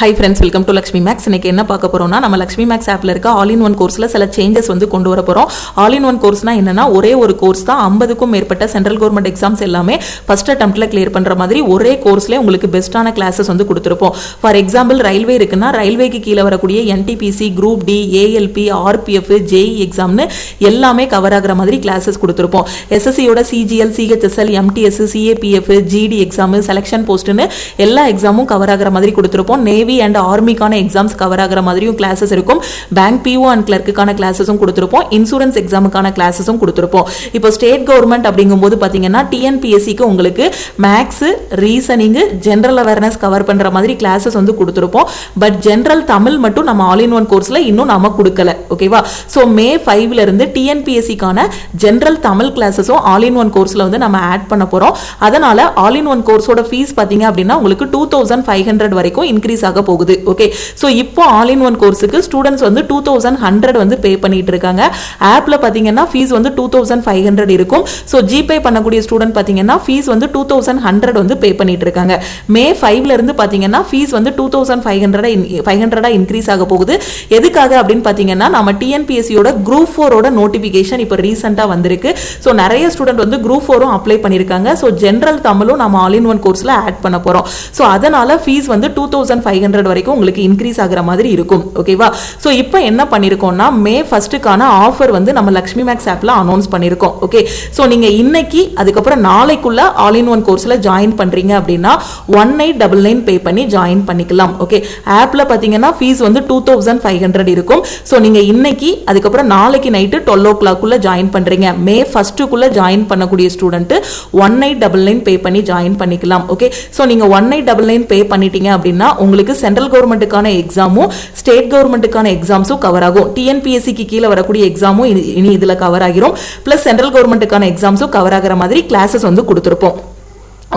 Hi friends, welcome to Lakshmi Max. இன்னைக்கு என்ன பார்க்க போறோம்னா நம்ம Lakshmi Max ஆப்ல இருக்க ஆல் இன் ஒன் கோர்ஸ்ல சில சேஞ்சஸ் வந்து கொண்டு வர போறோம். ஆல் இன் ஒன் கோர்ஸ்னா என்னன்னா ஒரே ஒரு கோர்ஸ் தான் 50க்கும் மேற்பட்ட சென்ட்ரல் கவர்மெண்ட் எக்ஸாம்ஸ் எல்லாமே ஃபர்ஸ்ட் அட்டெம்ப்ட்ல கிளியர் பண்ற மாதிரி ஒரே கோர்ஸ்ல உங்களுக்கு பெஸ்டான கிளாसेस வந்து கொடுத்திருப்போம். ஃபார் எக்ஸாம்பிள் ரயில்வே இருக்குன்னா ரயில்வேக்கு கீழ வரக்கூடிய NTPC, group D, ALP, RPF, JE எக்ஸாம்னு எல்லாமே கவர் ஆகுற மாதிரி கிளாसेस கொடுத்திருப்போம். SSC யோட CGL, CHSL, MTS, CAPF, GD exam, selection போஸ்ட்னு எல்லா எக்ஸாமும் கவர் ஆகுற மாதிரி கொடுத்திருப்போம். நேவி அண்ட் ஆர்மிக்கான எக்ஸாம்ஸ் கவர் ஆகுற மாதிரியும் கிளாसेस இருக்கும். பேங்க் PO அண்ட் கிளர்க்குக்கான கிளாसेसும் கொடுத்திருப்போம். இன்சூரன்ஸ் எக்ஸாமுக்கான கிளாसेसும் கொடுத்திருப்போம். இப்போ ஸ்டேட் கவர்மெண்ட் அப்படிங்கும்போது பாத்தீங்கன்னா TNPSC-க்கு உங்களுக்கு maths, reasoning, general awareness cover பண்ற மாதிரி கிளாसेस வந்து கொடுத்திருப்போம். பட் ஜெனரல் தமிழ் மட்டும் நம்ம ஆல் இன் ஒன் கோர்ஸ்ல இன்னும் நாம கொடுக்கல. ஓகேவா? சோ மே 5ல இருந்து TNPSC-க்கான ஜெனரல் தமிழ் கிளாसेसும் ஆல் இன் ஒன் கோர்ஸ்ல வந்து நம்ம ஆட் பண்ண போறோம். அதனால ஆல் இன் ஒன் கோர்ஸோட ஃபீஸ் பாத்தீங்க அப்படின்னா உங்களுக்கு 2500 வரைக்கும் இன்க்ரீஸ் ஆக போகுது. ஓகே, சோ இப்போ ஆல் இன் ஒன் கோர்ஸுக்கு ஸ்டூடண்ட்ஸ் வந்து 2100 வந்து பே பண்ணிட்டு இருக்காங்க. ஆப்ல பாத்தீங்கன்னா ஃபீஸ் வந்து 2500 இருக்கும். சோ ஜிபே பண்ணக்கூடிய ஸ்டூடண்ட் பாத்தீங்கன்னா ஃபீஸ் வந்து 2100 வந்து பே பண்ணிட்டு இருக்காங்க. மே 5ல இருந்து பாத்தீங்கன்னா ஃபீஸ் வந்து 2500 இன்க்ரீஸ் ஆக போகுது. எதுக்காக அப்படின்னு பாத்தீங்கன்னா நம்ம TNPSC யோட குரூப் 4 ஓட நோட்டிபிகேஷன் இப்போ ரீசெண்டா வந்திருக்கு. சோ நிறைய ஸ்டூடண்ட் வந்து குரூப் 4 அப்ளை பண்ணிருக்காங்க. சோ ஜெனரல் தமிழும் நம்ம ஆல் இன் ஒன் கோர்ஸ்ல ஆட் பண்ண போறோம். சோ அதனால ஃபீஸ் வந்து 2500 வரைக்கும் உங்களுக்கு இன்க்ரீஸ் ஆகுற மாதிரி இருக்கும். ஓகேவா? சோ இப்போ என்ன பண்ணிருக்கோம்னா மே 1க்கான ஆஃபர் வந்து நம்ம லக்ஷ்மி மேக்ஸ் ஆப்ல அனௌன்ஸ் பண்ணிருக்கோம். ஓகே, சோ நீங்க இன்னைக்கு அதுக்கப்புறம் நாளைக்குள்ள ஆல் இன் ஒன் கோர்ஸ்ல ஜாயின் பண்றீங்க அப்படின்னா 1899 பே பண்ணி ஜாயின் பண்ணிக்கலாம். ஓகே, ஆப்ல பாத்தீங்கன்னா ஃபீஸ் வந்து 2500 இருக்கும். சோ நீங்க இன்னைக்கு அதுக்கப்புறம் நாளைக்கு நைட்டு 12 o'clock ஜாயின் பண்றீங்க. மே 1க்குள்ள ஜாயின் பண்ணக்கூடிய ஸ்டூடெண்ட் 1899 பே பண்ணி ஜாயின் பண்ணிக்கலாம். ஓகே, சோ நீங்க 1899 பே பண்ணிட்டீங்க அப்படின்னா உங்களுக்கு சென்ட்ரல் கவர்மெண்ட்டுக்கான எக்ஸாமும் ஸ்டேட் கவர்மெண்ட்டுக்கான எக்ஸாம்ஸும் கவர் ஆகும். TNPSC-க்கு கீழே வரக்கூடிய எக்ஸாமும் இனி இதுல கவர் ஆகிரும். பிளஸ் சென்ட்ரல் கவர்மெண்ட்டுக்கான எக்ஸாம்ஸும் கவர் ஆகிற மாதிரி கிளாसेस வந்து கொடுத்திருப்போம்.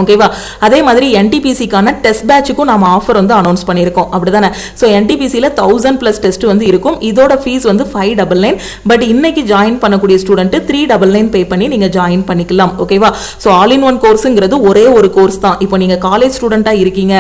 ஓகேவா? அதே மாதிரி NTPC-க்கான டெஸ்ட் பேட்சுக்கும் நாம ஆஃபர் வந்து அனௌன்ஸ் பண்ணிருக்கோம். அப்படிதானே? சோ NTPC-ல 1000+ டெஸ்ட் வந்து இருக்கும். இதோட ஃபீஸ் வந்து 599. பட் இன்னைக்கு ஜாயின் பண்ணக்கூடிய ஸ்டூடெண்ட் 399 பே பண்ணி நீங்க ஜாயின் பண்ணிக்கலாம். ஓகேவா? சோ ஆல் இன் ஒன் கோர்ஸ்ங்கிறது ஒரே ஒரு கோர்ஸ் தான். இப்போ நீங்க காலேஜ் ஸ்டூடெண்டா இருக்கீங்க,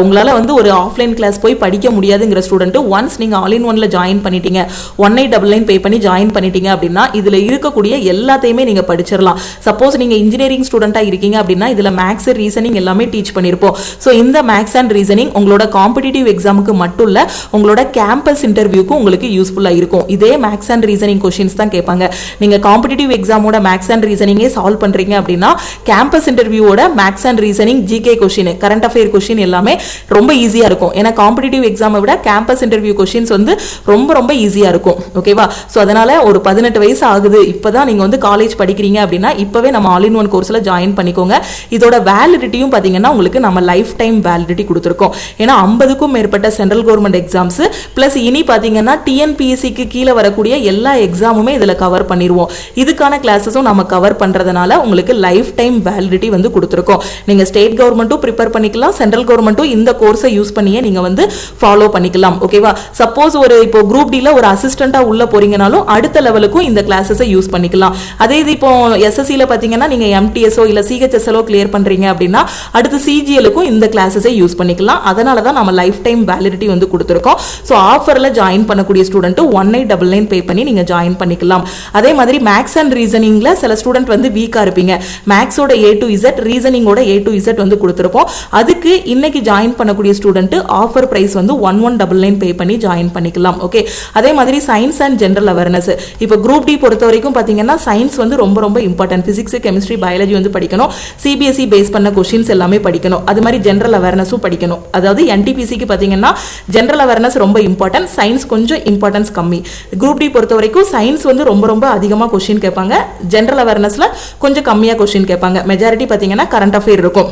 உங்களால வந்து ஒரு ஆஃப்லைன் கிளாஸ் போய் படிக்க முடியாதுங்கிற ஸ்டூடெண்ட் ஒன்ஸ் நீங்க ஆல் இன் ஒன்ல ஜாயின் பண்ணிட்டீங்க, 1899 பே பண்ணி ஜாயின் பண்ணிட்டீங்க அப்படின்னா இதுல இருக்கக்கூடிய எல்லாத்தையுமே நீங்க படிச்சிடலாம். சப்போஸ் நீங்க இன்ஜினியரிங் ஸ்டூடெண்டா இருக்கீங்க அப்படின்னா இதுல மேக்ஸ், ரீசனிங் எல்லாமே டீச் பண்ணிருப்போம். சோ இந்த மேக்ஸ் அண்ட் ரீசனிங் உங்களோட காம்படிட்டிவ் எக்ஸாமுக்கு மட்டும் இல்ல உங்களோட கேம்பஸ் இன்டர்வியூக்கு உங்களுக்கு யூஸ்ஃபுல்லா இருக்கும். இதே மேக்ஸ் அண்ட் ரீசனிங் क्वेश्चंस தான் கேட்பாங்க. நீங்க காம்படிட்டிவ் எக்ஸாமோட மேக்ஸ் அண்ட் ரீசனிங்கே சால்வ் பண்றீங்க அப்படின்னா கேம்பஸ் இன்டர்வியூவோட maths and reasoning GK question, current affair question எல்லாமே ரொம்ப ஈஸியா இருக்கும். ஏன்னா காம்படிட்டிவ் எக்ஸாமை விட கேம்பஸ் இன்டர்வியூ क्वेश्चंस வந்து ரொம்ப ஈஸியா இருக்கும். ஓகேவா? சோ அதனால ஒரு 18 வயசு ஆகுது, இப்பதான் நீங்க வந்து காலேஜ் படிக்கிறீங்க அப்படின்னா இப்பவே நம்ம ஆல் இன் ஒன் கோர்ஸ்ல ஜாயின் பண்ணிக்கோங்க. இதோட வேலிடிட்டியும் பாத்தீங்கன்னா உங்களுக்கு நம்ம லைஃப் டைம் வேலிடிட்டி கொடுத்திருக்கோம். ஏன்னா 50க்கும் மேற்பட்ட சென்ட்ரல் கவர்மெண்ட் எக்ஸாம்ஸ் பிளஸ் இனி பாத்தீங்கன்னா TNPSC-க்கு கீழே வரக்கூடிய எல்லா எக்ஸாமுமே இதுல கவர் பண்ணிடுவோம். இதுக்கான கிளாसेसும் நம்ம கவர் பண்றதுனால உங்களுக்கு லைஃப் டைம் வேலிடிட்டி வந்து கொடுத்திருக்கோம். நீங்க ஸ்டேட் கவர்மெண்ட்டும் ப்ரிப்பேர் பண்ணிக்கலாம், சென்ட்ரல் கவர்மெண்ட்டும் இந்த கோர்ஸை யூஸ் பண்ணியே நீங்க வந்து ஃபாலோ பண்ணிக்கலாம். ஓகேவா? சப்போஸ் ஒரு இப்போ குரூப் டில ஒரு அசிஸ்டண்டா உள்ள போறீங்கனாலும் அடுத்த லெவலுக்கும் இந்த கிளாसेसை யூஸ் பண்ணிக்கலாம். அதே இது இப்போ SSC-ல பாத்தீங்கன்னா நீங்க MTS-ஓ இல்ல CHSL-ஓ கிளியர் பண்றீங்க அப்படின்னா அடுத்து CGL-க்கும் இந்த கிளாसेसை யூஸ் பண்ணிக்கலாம். அதனால தான் நம்ம லைஃப் டைம் வேலிடிட்டி வந்து கொடுத்திருக்கோம். சோ ஆஃபர்ல ஜாயின் பண்ணக்கூடிய ஸ்டூடெண்ட் 1899 பே பண்ணி நீங்க ஜாயின் பண்ணிக்கலாம். அதே மாதிரி மேக்ஸ் அண்ட் ரீசனிங்ல சில ஸ்டூடெண்ட் வந்து வீக்கா இருப்பீங்க. மேக்ஸோட A to Z, ரீசனிங்கோட A to Z வந்து கொடுத்திருப்போம். அதுக்கு இன்னைக்கு ஜாயின் பண்ணக்கூடிய ஸ்டூடெண்ட் ஆஃபர் பிரைஸ் வந்து 1199 பே பண்ணி ஜாயின் பண்ணிக்கலாம். ஓகே, அதே மாதிரி சயின்ஸ் அண்ட் ஜெனரல் அவேர்னஸ் இப்போ குரூப் டி பொறுத்த வரைக்கும் பாத்தீங்கன்னா சயின்ஸ் வந்து ரொம்ப இம்பார்ட்டன்ட். பிசிக்ஸ், கெமிஸ்ட்ரி, பயாலஜி வந்து படிக்கணும். CBSE பேஸ் பண்ண क्वेश्चंस எல்லாமே படிக்கணும். அது மாதிரி ஜெனரல் அவேர்னஸும் படிக்கணும். அதாவது NTPC-க்கு பாத்தீங்கன்னா ஜெனரல் அவேர்னஸ் ரொம்ப இம்பார்ட்டன்ட், சயின்ஸ் கொஞ்சம் இம்பார்ட்டன்ஸ் கம்மி. குரூப் டி பொறுத்த வரைக்கும் சயின்ஸ் வந்து ரொம்ப அதிகமா क्वेश्चन கேட்பாங்க, ஜெனரல் அவேர்னஸ்ல கொஞ்சம் கம்மியா क्वेश्चन கேட்பாங்க. மெஜாரிட்டி பாத்தீங்கன்னா கரண்ட் அஃபேர் இருக்கும்.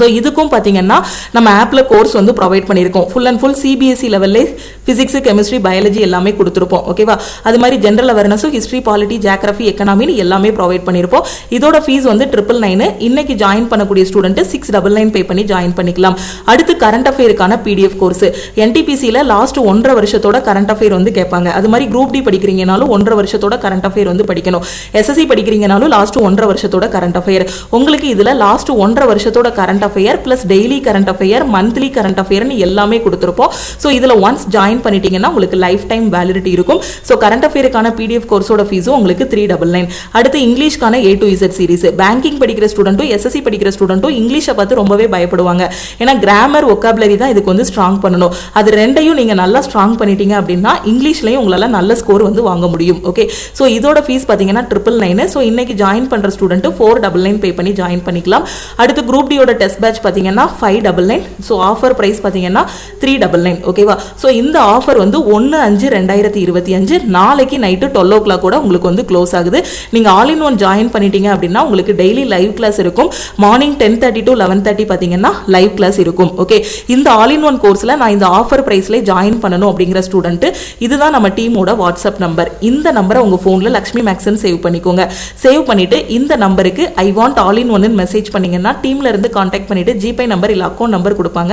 ஸோ இதுக்கும் பார்த்தீங்கன்னா நம்ம ஆப்பில் கோர்ஸ் வந்து ப்ரொவைட் பண்ணியிருக்கோம். ஃபுல் அண்ட் ஃபுல் CBSE லெவல்லே ஃபிசிக்ஸ், கெமிஸ்ட்ரி, பயாலஜி எல்லாமே கொடுத்துருப்போம். ஓகேவா? அது மாதிரி ஜென்ரல் அவேர்னஸும் ஹிஸ்ட்ரி, பாலிட்டி, ஜியோகிராஃபி, எக்கனாமின்னு எல்லாமே ப்ரொவைட் பண்ணியிருப்போம். இதோட ஃபீஸ் வந்து 999. இன்னைக்கு ஜாயின் பண்ணக்கூடிய ஸ்டூடெண்ட் 699 பே பண்ணி ஜாயின் பண்ணிக்கலாம். அடுத்து கரண்ட் அஃபேருக்கான PDF கோர்ஸ் NTPC-ல லாஸ்ட் 1.5 வருஷத்தோட கரண்ட் அஃபேர் வந்து கேட்பாங்க. அது மாதிரி குரூப் டி படிக்கிறீங்கனாலும் 1.5 வருஷத்தோட கரண்ட் அஃபேர் வந்து படிக்கணும். SSC படிக்கிறீங்கனாலும் லாஸ்ட் 1.5 வருஷத்தோட கரண்ட் அஃபேர். உங்களுக்கு இதுல லாஸ்ட் 1.5 வருஷத்தோட current current affair plus daily current affair, monthly current அஃபேர்னு எல்லாமே கொடுத்துருப்போம். ஸோ இதில் ஒன்ஸ் ஜாயின் பண்ணிட்டீங்கன்னா உங்களுக்கு லைஃப் டைம் வேலிடிட்டி இருக்கும். ஸோ கரண்ட் அஃபேருக்கான பிடிஎஃப் கோர்ஸோட ஃபீஸும் உங்களுக்கு 399. அடுத்து இங்கிலீஷ்க்கான A to Z series. Banking படிக்கிற ஸ்டூடெண்ட்டும் எஸ்எஸ்சி படிக்கிற ஸ்டூடெண்ட்டும் இங்கிலீஷை பார்த்து ரொம்பவே பயப்படுவாங்க. ஏன்னா கிராமர் ஒக்காபுலரி தான் இதுக்கு வந்து ஸ்ட்ராங் பண்ணணும். அது ரெண்டையும் நீங்கள் நல்லா ஸ்ட்ராங் பண்ணிட்டீங்க அப்படின்னா இங்கிலீஷ்லையும் உங்களால் நல்ல ஸ்கோர் வந்து வாங்க முடியும். ஓகே, ஸோ இதோட ஃபீஸ் பார்த்தீங்கன்னா 999. ஸோ இன்னைக்கு ஜாயின் பண்ணுற ஸ்டூடெண்ட் 499 பே பண்ணி ஜாயின் பண்ணிக்கலாம். அடுத்து குரூப் டியோட டெஸ்ட் பேட்ச் பார்த்தீங்கன்னா 599. ஸோ ஆஃபர் ப்ரைஸ் பார்த்தீங்கன்னா 399. ஓகேவா? ஸோ இந்த ஆஃபர் வந்து 1/5/2025 நாளைக்கு நைட்டு 12 o'clock கூட உங்களுக்கு வந்து க்ளோஸ் ஆகுது. நீங்கள் ஆல் இன் ஒன் ஜாயின் பண்ணிட்டீங்க அப்படின்னா உங்களுக்கு டெய்லி லைவ் கிளாஸ் இருக்கும். மார்னிங் 10:30 to 11:30 பார்த்தீங்கன்னா லைவ் கிளாஸ் இருக்கும். ஓகே, இந்த ஆல் இன் ஒன் கோர்ஸில் நான் இந்த ஆஃபர் ப்ரைஸ்ல ஜாயின் பண்ணணும் அப்படிங்கிற ஸ்டூடெண்ட் இதுதான் நம்ம டீமோட வாட்ஸ்அப் நம்பர். இந்த நம்பரை உங்கள் ஃபோனில் லக்ஷ்மி மேக்ஸ்ன்னு சேவ் பண்ணிக்கோங்க. சேவ் பண்ணிட்டு இந்த நம்பருக்கு ஐ வாண்ட் ஆல் இன் ஒன்னு மெசேஜ் பண்ணீங்கன்னா டீம்ல இருந்து கான்டாக்ட் பண்ணிட்டு ஜிபே நம்பர் இல்லை அக்கௌண்ட் நம்பர் கொடுப்பாங்க.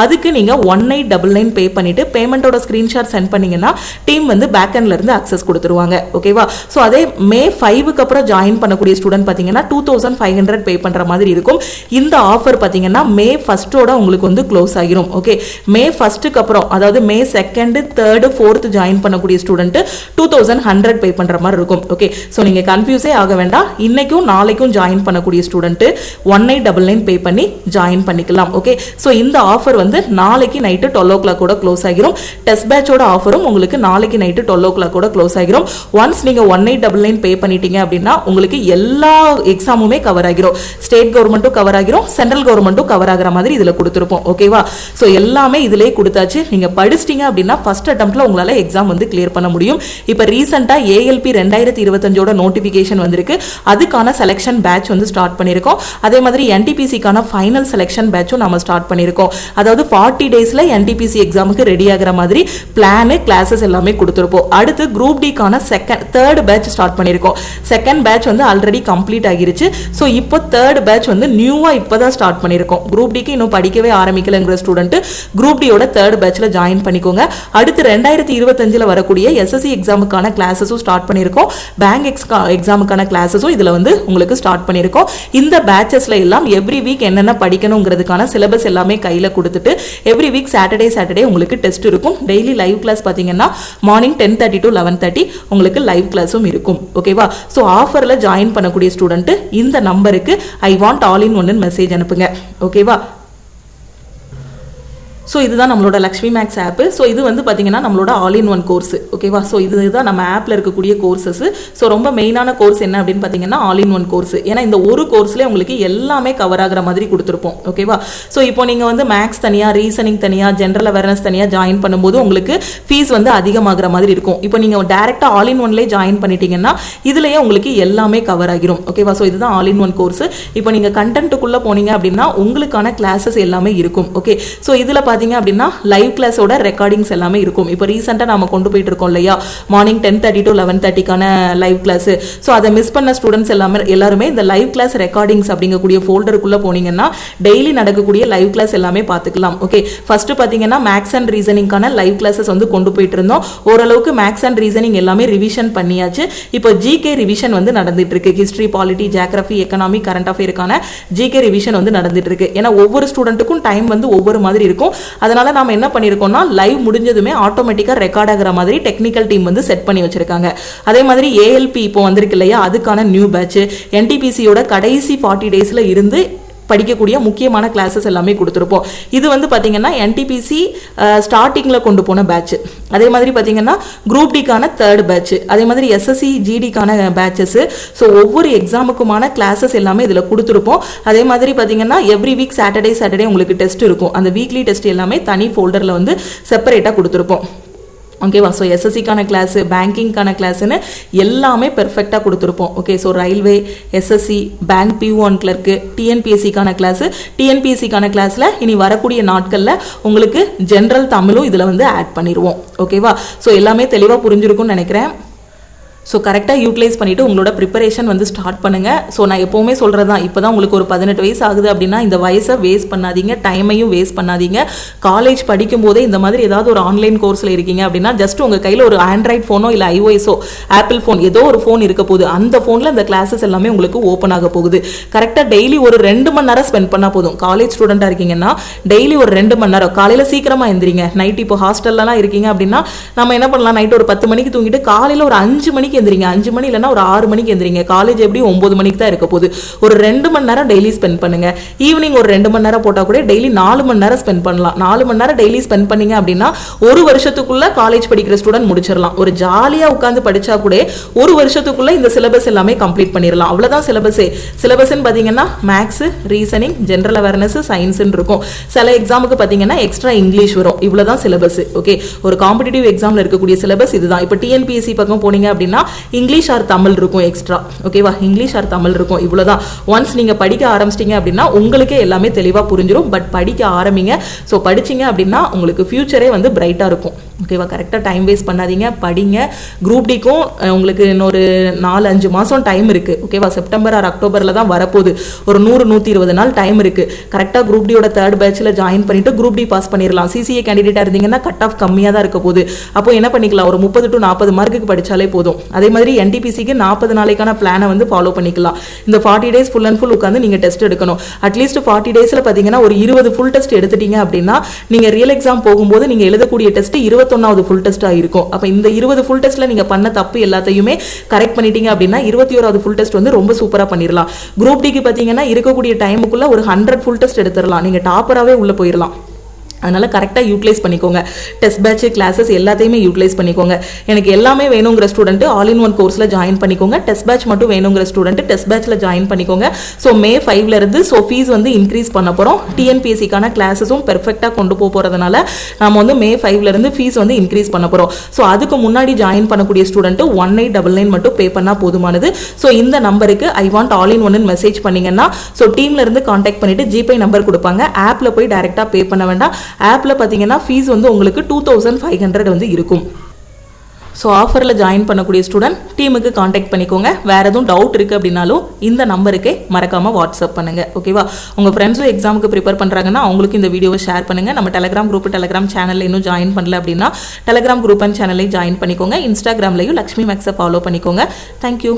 அதுக்கு நீங்கள் 1899 பே பண்ணிட்டு பேமெண்ட்டோட ஸ்கிரீன்ஷாட் சென்ட் பண்ணீங்கன்னா டீம் வந்து பேக் எண்ட்ல இருந்து அக்சஸ் கொடுத்துருவாங்க. ஓகேவா? ஸோ அதே May 5க்கு அப்புறம் ஜாயின் பண்ணக்கூடிய ஸ்டூடெண்ட் பார்த்தீங்கன்னா 2500 பே பண்ற மாதிரி இருக்கும். இந்த ஆஃபர் பார்த்தீங்கன்னா May 1 உங்களுக்கு வந்து க்ளோஸ் ஆகிரும். ஓகே, May 1க்கு அப்புறம் அதாவது May 2, 3, 4 ஜாயின் பண்ணக்கூடிய ஸ்டூடெண்ட் 2100 பே பண்ற மாதிரி இருக்கும். ஓகே, ஸோ நீங்க கன்ஃபியூஸே ஆக வேண்டாம். இன்னைக்கும் நாளைக்கும் ஜாயின் பண்ணக்கூடிய ஸ்டூடெண்ட் 1899 பே பண்ணி ஜாயின் பண்ணிக்கலாம். ஓகே, ஸோ இந்த ஆஃபர் வந்து நாளைக்கு நைட்டு 12 o'clock கூட க்ளோஸ் ஆகிரும். டெஸ்ட் பேட்சோட ஆஃபரும் உங்களுக்கு நாளைக்கு நைட்டு 12 o'clock கூட க்ளோஸ் ஆகிரும். ஒன்ஸ் நீங்க 1899 பே பண்ணிட்டீங்க அப்படின்னா உங்களுக்கு எல்லா எக்ஸாமுமே கவர் ஆகிரும். ஸ்டேட் கவர்மெண்ட்டும் கவர் ஆகிரும், சென்ட்ரல் கவர்மெண்ட்டும் கவர் ஆகிற மாதிரி இதுல கொடுத்துருப்போம். ஓகேவா? ஸோ எல்லாமே இதிலே கொடுத்தாச்சு. நீங்க படிச்சிட்டீங்க அப்படின்னா ஃபர்ஸ்ட் அட்டெம்ப்ட்ல உங்களால எக்ஸாம் வந்து கிளியர் பண்ண முடியும். இப்போ ரீசெண்டா ALP 2025 நோட்டிபிகேஷன் வந்திருக்கு. அதுக்கான செலெக்ஷன் பேட்ச் வந்து ஸ்டார்ட் பண்ணியிருக்கோம். அதே மாதிரி NTPC-க்கான ஃபைனல் செலெக்ஷன் பேட்சும் நம்ம ஸ்டார்ட் பண்ணியிருக்கோம். அதாவது 40 டேஸ்ல NTPC எக்ஸாமுக்கு ரெடி ஆகிற மாதிரி பிளான் கிளாஸஸ் எல்லாமே கொடுத்துருப்போம். அடுத்து குரூப் டிக்கான தேர்ட் பேட்ச் ஸ்டார்ட் பண்ணியிருக்கோம். செகண்ட் பேட்ச் வந்து ஆல்ரெடி கம்ப்ளீட் ஆகிருச்சு. ஸோ இப்போ தேர்ட் பேட்ச் வந்து நியூவா இப்போதான் ஸ்டார்ட் பண்ணியிருக்கோம். குரூப் டிக்கு இன்னும் படிக்கவே ஆரம்பிக்கலங்கிற ஸ்டூடெண்ட் குரூப் டியோட தேர்ட் பேட்ச்ல ஜாயின் பண்ணிக்கோங்க. அடுத்து 2025 வரக்கூடிய SSC எக்ஸாமுக்கான கிளாஸஸும் ஸ்டார்ட் பண்ணியிருக்கோம். பேங்க் எக்ஸாமுக்கான கிளாஸஸும் இதுல வந்து உங்களுக்கு ஸ்டார்ட் பண்ணியிருக்கோம். இந்த பேட்சஸ்ல எல்லாம் எவ்ரி வீக் என்னென்ன படிக்கணுங்கிறதுக்கான சிலபஸ் எல்லாமே கையில கொடுத்துட்டு எவ்ரி வீக் சாட்டர்டே உங்களுக்கு டெஸ்ட் இருக்கும். டெய்லி லைவ் கிளாஸ் பார்த்தீங்கன்னா மார்னிங் 10:30 to 11:30 உங்களுக்கு லைவ் கிளாஸும் இருக்கும். ஓகேவா? ஸோ ஆஃபர்ல ஜாயின் பண்ணக்கூடிய ஸ்டூடெண்ட் இந்த நம்பருக்கு ஐ வாண்ட் ஆல் இன் ஒன்னு மெசேஜ் அனுப்புங்க. ஓகேவா? ஸோ இதுதான் நம்மளோட லக்ஷ்மி மேக்ஸ் ஆப். ஸோ இது வந்து பார்த்தீங்கன்னா நம்மளோட ஆல் இன் ஒன் கோர்ஸ். ஓகேவா? ஸோ இதுதான் நம்ம ஆப்பில் இருக்கக்கூடிய கோர்சஸ். ஸோ ரொம்ப மெயினான கோர்ஸ் என்ன அப்படின்னு பார்த்தீங்கன்னா ஆல் இன் ஒன் கோர்ஸ். ஏன்னா இந்த ஒரு கோர்ஸ்லேயே உங்களுக்கு எல்லாமே கவர் ஆகிற மாதிரி கொடுத்துருப்போம். ஓகேவா? ஸோ இப்போ நீங்கள் வந்து மேக்ஸ் தனியாக, ரீசனிங் தனியாக, ஜென்ரல் அவேர்னஸ் தனியாக ஜாயின் பண்ணும்போது உங்களுக்கு ஃபீஸ் வந்து அதிகமாகிற மாதிரி இருக்கும். இப்போ நீங்கள் டேரெக்டாக ஆல் இன் ஒன்லேயே ஜாயின் பண்ணிட்டீங்கன்னா இதுலேயே உங்களுக்கு எல்லாமே கவர் ஆகிரும். ஓகேவா? ஸோ இதுதான் ஆல் இன் ஒன் கோர்ஸ். இப்போ நீங்கள் கண்டென்ட்டுக்குள்ளே போனீங்க அப்படின்னா உங்களுக்கான கிளாஸஸ் எல்லாமே இருக்கும். ஓகே, ஸோ இதில் பார்த்தீங்கன்னா அப்படின்னா லைவ் கிளாஸோட ரெக்கார்டிங்ஸ் எல்லாமே இருக்கும். இப்போ ரீசெண்டாக நாம கொண்டு போயிட்டு இருக்கோம் இல்லையா, மார்னிங் 10:30 to 11:30க்கான லைவ் கிளாஸ். ஸோ அதை மிஸ் பண்ண ஸ்டூடெண்ட்ஸ் எல்லாருமே இந்த லைவ் கிளாஸ் ரெக்கார்டிங்ஸ் அப்படிங்கக்கூடிய ஃபோல்டருக்குள்ள போனீங்கன்னா டெய்லி நடக்கக்கூடிய லைவ் கிளாஸ் எல்லாமே பார்த்துக்கலாம். ஓகே, ஃபர்ஸ்ட் பார்த்தீங்கன்னா மேக்ஸ் அண்ட் ரீசனிங்கான லைவ் கிளாஸஸ் வந்து கொண்டு போயிட்டு இருந்தோம். ஓரளவுக்கு மேக்ஸ் அண்ட் ரீசனிங் எல்லாமே ரிவிஷன் பண்ணியாச்சு. இப்போ ஜிகே ரிவிஷன் வந்து நடந்துட்டு இருக்கு. History, polity, geography, economy, current அஃபேருக்கான ஜிகே ரிவிஷன் வந்து நடந்துட்டு இருக்கு. ஏன்னா ஒவ்வொரு ஸ்டூடெண்ட்டுக்கும் டைம் வந்து ஒவ்வொரு மாதிரி இருக்கும். அதனால நாம என்ன பண்ணிருக்கோம்னா லைவ் முடிஞ்சதுமே ஆட்டோமேட்டிக்கா ரெக்கார்ட் ஆகிற மாதிரி டெக்னிக்கல் டீம் வந்து செட் பண்ணி வச்சிருக்காங்க. அதே மாதிரி ALP இப்போ வந்திருக்கு இல்லையா, அதுக்கான நியூ பேட்ச், NTPC-யோட கடைசி 40 டேஸ்ல இருந்து படிக்கக்கூடிய முக்கியமான கிளாஸஸ் எல்லாமே கொடுத்துருப்போம். இது வந்து பார்த்தீங்கன்னா NTPC ஸ்டார்டிங்கில் கொண்டு போன பேட்ச். அதே மாதிரி பார்த்தீங்கன்னா குரூப் டிக்கான தேர்ட் பேட்ச், அதே மாதிரி SSC GDக்கான பேட்சஸ். ஸோ ஒவ்வொரு எக்ஸாமுக்குமான கிளாஸஸ் எல்லாமே இதில் கொடுத்துருப்போம். அதே மாதிரி பார்த்தீங்கன்னா எவ்ரி வீக் சாட்டர்டே உங்களுக்கு டெஸ்ட் இருக்கும். அந்த வீக்லி டெஸ்ட் எல்லாமே தனி ஃபோல்டரில் வந்து செப்பரேட்டாக கொடுத்துருப்போம். ஓகேவா? ஸோ எஸ்எஸ்சிக்கான கிளாஸு, பேங்கிங்கான கிளாஸுன்னு எல்லாமே பெர்ஃபெக்டாக கொடுத்துருப்போம். Okay, so railway, SSC, bank PO1 clerk, டிஎன்பிஎஸ்சிக்கான கிளாஸு. டிஎன்பிஎஸ்சிக்கான கிளாஸில் இனி வரக்கூடிய நாட்களில் உங்களுக்கு ஜென்ரல் தமிழும் இதில் வந்து ஆட் பண்ணிடுவோம். ஓகேவா? ஸோ எல்லாமே தெளிவாக புரிஞ்சிருக்கும்னு நினைக்கிறேன். ஸோ கரெக்டாக யூட்டிலைஸ் பண்ணிவிட்டு உங்களோட ப்ரிப்பரேஷன் வந்து ஸ்டார்ட் பண்ணுங்கள். ஸோ நான் எப்போவுமே சொல்கிறது தான், இப்போ தான் உங்களுக்கு ஒரு 18 வயசு ஆகுது அப்படின்னா இந்த வயசை வேஸ்ட் பண்ணாதீங்க, டைமையும் வேஸ்ட் பண்ணாதீங்க. காலேஜ் படிக்கும் போதே இந்த மாதிரி ஏதாவது ஒரு ஆன்லைன் கோர்ஸில் இருக்கீங்க அப்படின்னா ஜஸ்ட் உங்கள் கையில் ஒரு ஆண்ட்ராய்ட் ஃபோனோ இல்லை iOSஓ ஆப்பிள் ஃபோன் ஏதோ ஒரு ஃபோன் இருக்க போகுது, அந்த ஃபோனில் இந்த கிளாஸஸ் எல்லாமே உங்களுக்கு ஓப்பன் ஆக போகுது. கரெக்டாக டெய்லி ஒரு 2 மணி நேரம் ஸ்பெண்ட் பண்ணால் போதும். காலேஜ் ஸ்டூடெண்ட்டாக இருக்கீங்கன்னா டெய்லி ஒரு 2 மணி நேரம், காலையில் சீக்கிரமாக எழுந்திரிங்க. நைட் இப்போ ஹாஸ்டல்லாம் இருக்கீங்க அப்படின்னா நம்ம என்ன பண்ணலாம், நைட் ஒரு 10 மணிக்கு தூங்கிட்டு காலையில் ஒரு 5 மணிக்கு எந்திரிங்க. 5 மணி இல்லைன்னா ஒரு 6 மணிக்கு எந்திரிங்க. காலேஜ் எப்படி 9 மணிக்கு தான் இருக்க போகுது. ஒரு 2 மணி நேரம் டெய்லி ஸ்பெண்ட் பண்ணுங்க. ஈவினிங் ஒரு 2 மணி நேரம் போட்டால் கூட டெய்லி 4 மணி நேரம் ஸ்பெண்ட் பண்ணலாம். 4 மணி நேரம் டெய்லி ஸ்பெண்ட் பண்ணீங்க அப்படின்னா ஒரு வருஷத்துக்குள்ள காலேஜ் படிக்கிற ஸ்டூடெண்ட் முடிச்சிடலாம். ஒரு ஜாலியாக உட்காந்து படிச்சா கூட ஒரு வருஷத்துக்குள்ள இந்த சிலபஸ் எல்லாமே கம்ப்ளீட் பண்ணிடலாம். அவ்வளோதான் சிலபஸே. சிலபஸ்ன்னு பார்த்தீங்கன்னா மேக்ஸ், ரீசனிங், ஜென்ரல் அவேர்னஸ், சயின்ஸ்ன்னு இருக்கும். சில எக்ஸாமுக்கு பார்த்தீங்கன்னா எக்ஸ்ட்ரா இங்கிலீஷ் வரும். இவ்வளோதான் சிலபஸ். ஓகே, ஒரு காம்படிட்டிவ் எக்ஸாமில் இருக்கக்கூடிய சிலபஸ் இதுதான். இப்போ டிஎன்பிஎஸ்சி பக்கம் போனீங்க அப்படின்னா இங்கிலீஷ் ஆர் தமிழ் இருக்கும் எக்ஸ்ட்ரா. ஓகேவா, இங்கிலீஷ் ஆர் தமிழ் இருக்கும். இவ்வளோதான். ஒன்ஸ் நீங்கள் படிக்க ஆரம்பிச்சிட்டிங்க அப்படின்னா உங்களுக்கே எல்லாமே தெளிவாக புரிஞ்சிடும். பட் படிக்க ஆரம்பிங்க. ஸோ படிச்சிங்க அப்படின்னா உங்களுக்கு ஃபியூச்சரே வந்து பிரைட்டாக இருக்கும். ஓகேவா, கரெக்டாக டைம் வேஸ்ட் பண்ணாதீங்க, படிங்க. குரூப் டிக்கும் உங்களுக்கு இன்னொரு 4-5 மாதம் டைம் இருக்குது. ஓகேவா, செப்டம்பர் ஆர் அக்டோபரில் தான் வரப்போகுது. ஒரு 100-120 நாள் டைம் இருக்குது. கரெக்டாக குரூப் டியோட 3rd பேட்சில் ஜாயின் பண்ணிவிட்டு குரூப் டி பாஸ் பண்ணிடலாம். சிசிஏ கேண்டிடேட்டாக இருந்தீங்கன்னா கட் ஆஃப் கம்மியாக தான் இருக்க போகுது. அப்போ என்ன பண்ணிக்கலாம், ஒரு 30 to 40 மார்க்குக்கு படித்தாலே போதும். அதே மாதிரி என்டிபிசிக்கு 40 நாளைக்கான பிளானை வந்து ஃபாலோ பண்ணிக்கலாம். இந்த 40 டேஸ் ஃபுல் அண்ட் ஃபுல் உட்காந்து நீங்கள் டெஸ்ட் எடுக்கணும். அட்லீஸ்ட் 40 டேஸில் பார்த்தீங்கன்னா ஒரு 20 ஃபுல் டெஸ்ட் எடுத்துட்டீங்க அப்படின்னா நீங்கள் ரியல் எக்ஸாம் போகும்போது நீங்கள் எழுதக்கூடிய டெஸ்ட் 21வது ஃபுல் டெஸ்ட்டாக இருக்கும். அப்போ இந்த 20 ஃபுல் டெஸ்ட்டில் நீங்கள் பண்ண தப்பு எல்லாத்தையுமே கரெக்ட் பண்ணிட்டீங்க அப்படின்னா 21வது ஃபுல் டெஸ்ட் வந்து ரொம்ப சூப்பராக பண்ணிடலாம். குரூப் டிக்கு பார்த்தீங்கன்னா இருக்கக்கூடிய டைமுக்குள்ள ஒரு 100 ஃபுல் டெஸ்ட் எடுத்துடலாம். நீங்கள் டாப்பராகவே உள்ளே போயிடலாம். அதனால் கரெக்டாக யூட்டிலைஸ் பண்ணிக்கோங்க. டெஸ்ட் பேட்ச் கிளாஸஸ் எல்லாத்தையுமே யூட்டிலைஸ் பண்ணிக்கோங்க. எனக்கு எல்லாமே வேணுங்கிற ஸ்டூடெண்ட் ஆல் இன் ஒன் கோர்ஸில் ஜாயின் பண்ணிக்கோங்க. டெஸ்ட் பேட்ச் மட்டும் வேணுங்கிற ஸ்டூடெண்ட் டெஸ்ட் பேட்சில் ஜாயின் பண்ணிக்கோங்க. ஸோ May 5லேருந்து ஃபீஸ் வந்து இன்க்ரீஸ் பண்ண போகிறோம். டிஎன்பிஎஸ்சிக்கான கிளாஸஸும் பெர்ஃபெக்டாக கொண்டு போகிறதுனால நம்ம வந்து May 5லேருந்து ஃபீஸ் வந்து இன்க்ரீஸ் பண்ண போகிறோம். ஸோ அதுக்கு முன்னாடி ஜாயின் பண்ணக்கூடிய ஸ்டூடெண்ட் 1899 மட்டும் பே பண்ணால் போதுமானது. ஸோ இந்த நம்பருக்கு ஐ வாண்ட் ஆல் இன் ஒன்னு மெசேஜ் பண்ணிங்கன்னா ஸோ டீம்லேருந்து கான்டாக்ட் பண்ணிவிட்டு ஜிபே நம்பர் கொடுப்பாங்க. ஆப்பில் போய் டைரெக்டாக பே பண்ண வேண்டாம். ஆப்பில் பார்த்தீங்கன்னா ஃபீஸ் வந்து உங்களுக்கு 2500 வந்து இருக்கும். ஸோ ஆஃபரில் ஜாயின் பண்ணக்கூடிய ஸ்டூடெண்ட் டீமுக்கு காண்டாக்ட் பண்ணிக்கோங்க. வேறு எதுவும் டவுட் இருக்குது அப்படின்னாலும் இந்த நம்பருக்கே மறக்காமல் வாட்ஸ்அப் பண்ணுங்கள். ஓகேவா, உங்கள் ஃப்ரெண்ட்ஸும் எக்ஸாமுக்கு ப்ரிப்பேர் பண்ணுறாங்கன்னா அவங்களுக்கு இந்த வீடியோவை ஷேர் பண்ணுங்கள். நம்ம டெலிகிராம் குரூப், டெலிகிராம் சேனலில் இன்னும் ஜாயின் பண்ணல அப்படின்னா டெலிகிராம் குரூப் அண்ட் சேனலையும் ஜாயின் பண்ணிக்கோங்க. இன்ஸ்டாகிராம்லையும் லக்ஷ்மி மேக்ஸை ஃபாலோ பண்ணிக்கோங்க. தேங்க்யூ.